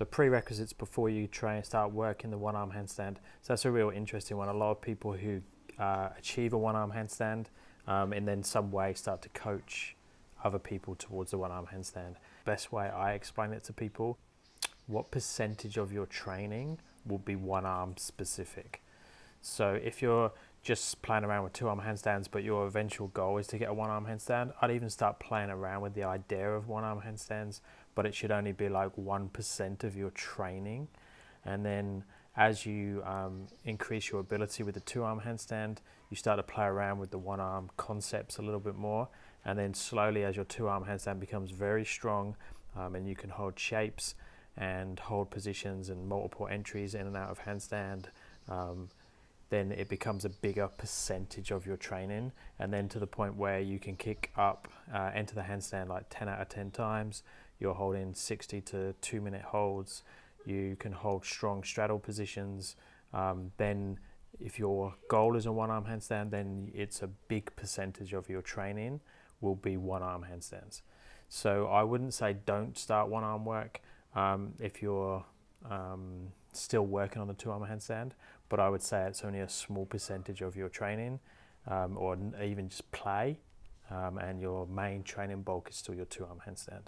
So prerequisites before you start working the one arm handstand. So that's a real interesting one. A lot of people who achieve a one arm handstand and then some way start to coach other people towards the one arm handstand. Best way I explain it to people, what percentage of your training will be one arm specific? So if you're just playing around with two arm handstands, but your eventual goal is to get a one arm handstand, I'd even start playing around with the idea of one arm handstands, but it should only be like 1% of your training. And then as you increase your ability with the two arm handstand, you start to play around with the one arm concepts a little bit more. And then slowly, as your two arm handstand becomes very strong and you can hold shapes and hold positions and multiple entries in and out of handstand, then it becomes a bigger percentage of your training, and then to the point where you can kick up, enter the handstand like 10 out of 10 times. You're holding 60 to 2 minute holds. You can hold strong straddle positions. Then if your goal is a one arm handstand, then it's a big percentage of your training will be one arm handstands. So I wouldn't say don't start one arm work if you're still working on the two arm handstand, but I would say it's only a small percentage of your training or even just play, and your main training bulk is still your two arm handstand.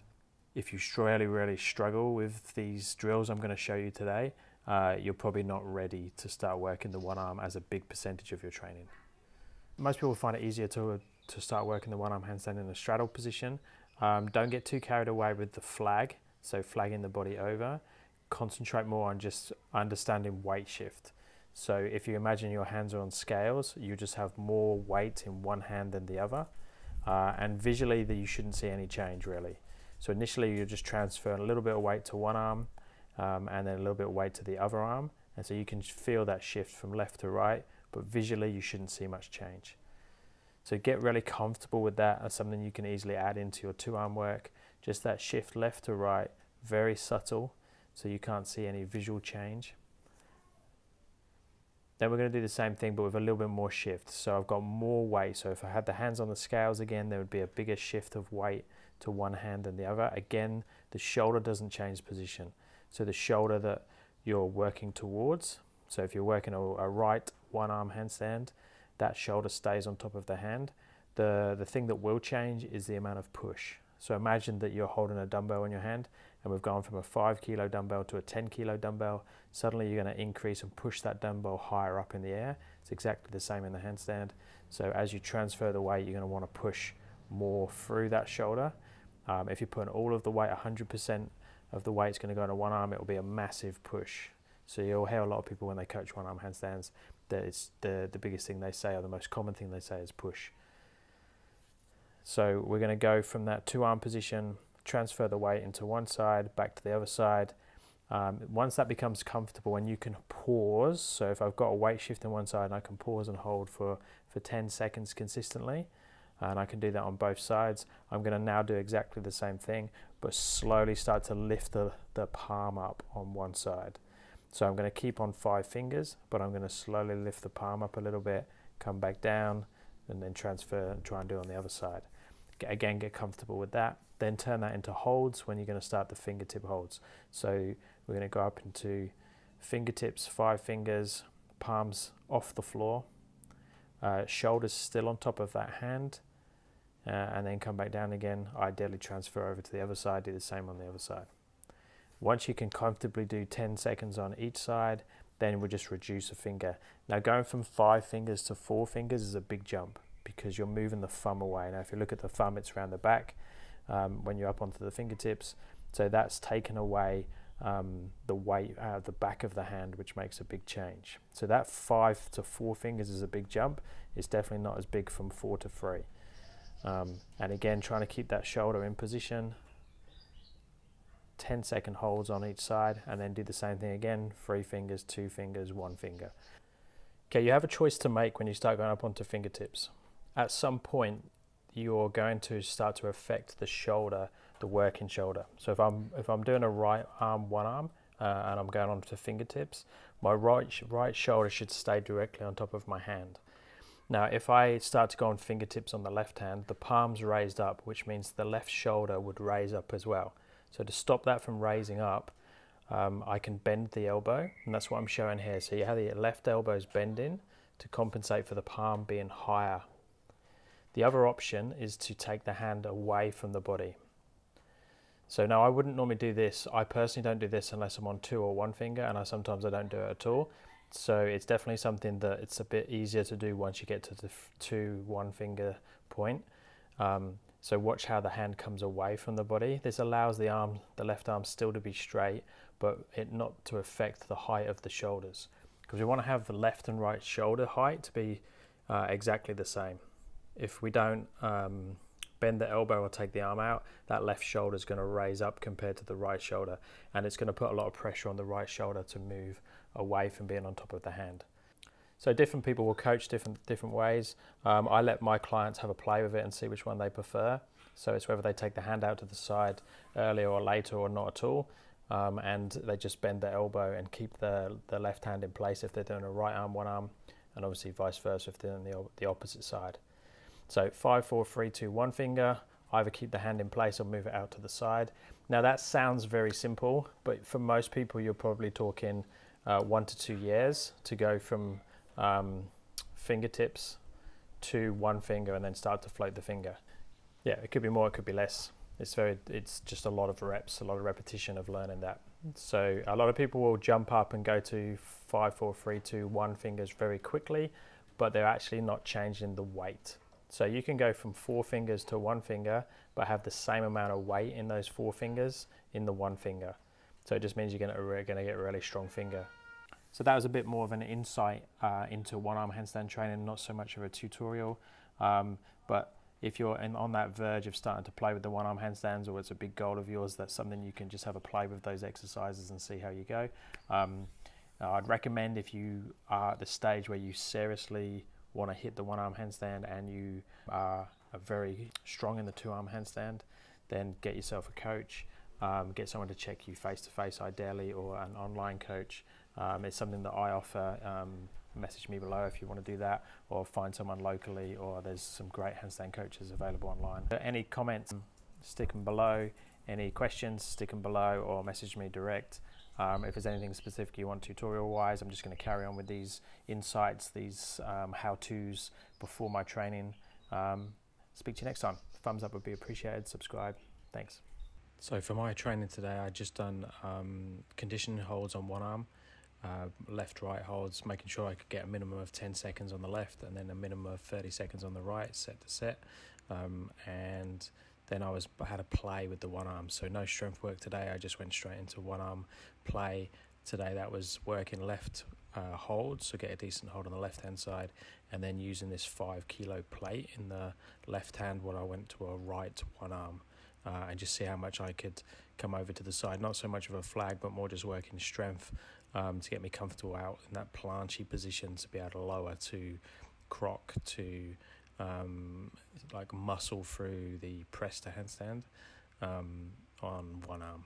If you really struggle with these drills I'm going to show you today, you're probably not ready to start working the one arm as a big percentage of your training. Most people find it easier to start working the one arm handstand in a straddle position. Don't get too carried away with the flag, so flagging the body over. Concentrate more on just understanding weight shift. So if you imagine your hands are on scales, you just have more weight in one hand than the other, and visually you shouldn't see any change really. So initially you're just transferring a little bit of weight to one arm and then a little bit of weight to the other arm, and so you can feel that shift from left to right, but visually you shouldn't see much change. So get really comfortable with that as something you can easily add into your two arm work. Just that shift left to right, very subtle, so you can't see any visual change. Then we're going to do the same thing but with a little bit more shift. So I've got more weight, so if I had the hands on the scales again, there would be a bigger shift of weight to one hand than the other. Again, the shoulder doesn't change position. So the shoulder that you're working towards, so if you're working a right one arm handstand, that shoulder stays on top of the hand. The thing that will change is the amount of push. So imagine that you're holding a dumbbell in your hand and we've gone from a 5 kilo dumbbell to a 10 kilo dumbbell. Suddenly you're going to increase and push that dumbbell higher up in the air. It's exactly the same in the handstand. So as you transfer the weight, you're going to want to push more through that shoulder. If you're putting all of the weight, 100% of the weight is going to go into one arm, it will be a massive push. So you'll hear a lot of people when they coach one arm handstands, that it's the biggest thing they say, or the most common thing they say, is push. So we're going to go from that two arm position, transfer the weight into one side, back to the other side. Once that becomes comfortable and you can pause, so if I've got a weight shift on one side and I can pause and hold for 10 seconds consistently, and I can do that on both sides, I'm going to now do exactly the same thing, but slowly start to lift the palm up on one side. So I'm going to keep on 5 fingers, but I'm going to slowly lift the palm up a little bit, come back down, and then transfer and try and do it on the other side. Again, get comfortable with that. Then turn that into holds when you're going to start the fingertip holds. So we're going to go up into fingertips, 5 fingers, palms off the floor, shoulders still on top of that hand, and then come back down again. Ideally transfer over to the other side, do the same on the other side. Once you can comfortably do 10 seconds on each side, then we'll just reduce a finger. Now going from 5 fingers to 4 fingers is a big jump because you're moving the thumb away. Now if you look at the thumb, it's around the back when you're up onto the fingertips. So that's taken away the weight out of the back of the hand, which makes a big change. So that 5 to 4 fingers is a big jump. It's definitely not as big from 4 to 3. And again, trying to keep that shoulder in position. 10-second holds on each side, and then do the same thing again, 3 fingers, 2 fingers, 1 finger. Okay, you have a choice to make when you start going up onto fingertips. At some point, you're going to start to affect the shoulder, the working shoulder. So if I'm doing a right arm, one arm, and I'm going on to fingertips, my right shoulder should stay directly on top of my hand. Now, if I start to go on fingertips on the left hand, the palm's raised up, which means the left shoulder would raise up as well. So to stop that from raising up, I can bend the elbow, and that's what I'm showing here. So you have the left elbow's bending to compensate for the palm being higher. The other option is to take the hand away from the body. So now I wouldn't normally do this. I personally don't do this unless I'm on 2 or 1 finger, and sometimes I don't do it at all. So it's definitely something that it's a bit easier to do once you get to the 2, 1 finger point. So watch how the hand comes away from the body. This allows the left arm still to be straight, but it not to affect the height of the shoulders. Because we want to have the left and right shoulder height to be exactly the same. If we don't bend the elbow or take the arm out, that left shoulder is going to raise up compared to the right shoulder, and it's going to put a lot of pressure on the right shoulder to move away from being on top of the hand. So different people will coach different ways. I let my clients have a play with it and see which one they prefer. So it's whether they take the hand out to the side earlier or later or not at all, and they just bend the elbow and keep the left hand in place if they're doing a right arm, one arm, and obviously vice versa if they're on the opposite side. So 5, 4, 3, 2, 1 finger, either keep the hand in place or move it out to the side. Now that sounds very simple, but for most people you're probably talking 1 to 2 years to go from fingertips to 1 finger and then start to float the finger. Yeah, it could be more, it could be less. It's just a lot of reps, a lot of repetition of learning that. So a lot of people will jump up and go to 5, 4, 3, 2, 1 fingers very quickly, but they're actually not changing the weight. So you can go from 4 fingers to 1 finger, but have the same amount of weight in those 4 fingers in the 1 finger. So it just means you're going to get a really strong finger. So that was a bit more of an insight into one arm handstand training, not so much of a tutorial. But if you're on that verge of starting to play with the one arm handstands, or it's a big goal of yours, that's something you can just have a play with those exercises and see how you go. I'd recommend, if you are at the stage where you seriously want to hit the one arm handstand and you are very strong in the 2 arm handstand, then get yourself a coach. Get someone to check you face to face ideally, or an online coach. It's something that I offer. Message me below if you want to do that, or find someone locally, or there's some great handstand coaches available online. Any comments, stick them below. Any questions, stick them below, or message me direct. If there's anything specific you want tutorial wise, I'm just going to carry on with these insights, these how-tos before my training. Speak to you next time. Thumbs up would be appreciated. Subscribe. Thanks. So for my training today, I just done conditioning holds on one arm, left right holds, making sure I could get a minimum of 10 seconds on the left and then a minimum of 30 seconds on the right, set to set. And then I had a play with the one arm, so no strength work today. I just went straight into one arm play today. That was working left hold, so get a decent hold on the left hand side, and then using this 5 kilo plate in the left hand while I went to a right one arm, and just see how much I could come over to the side. Not so much of a flag, but more just working strength to get me comfortable out in that planchy position, to be able to lower, to croc, to like muscle through the press to handstand on one arm.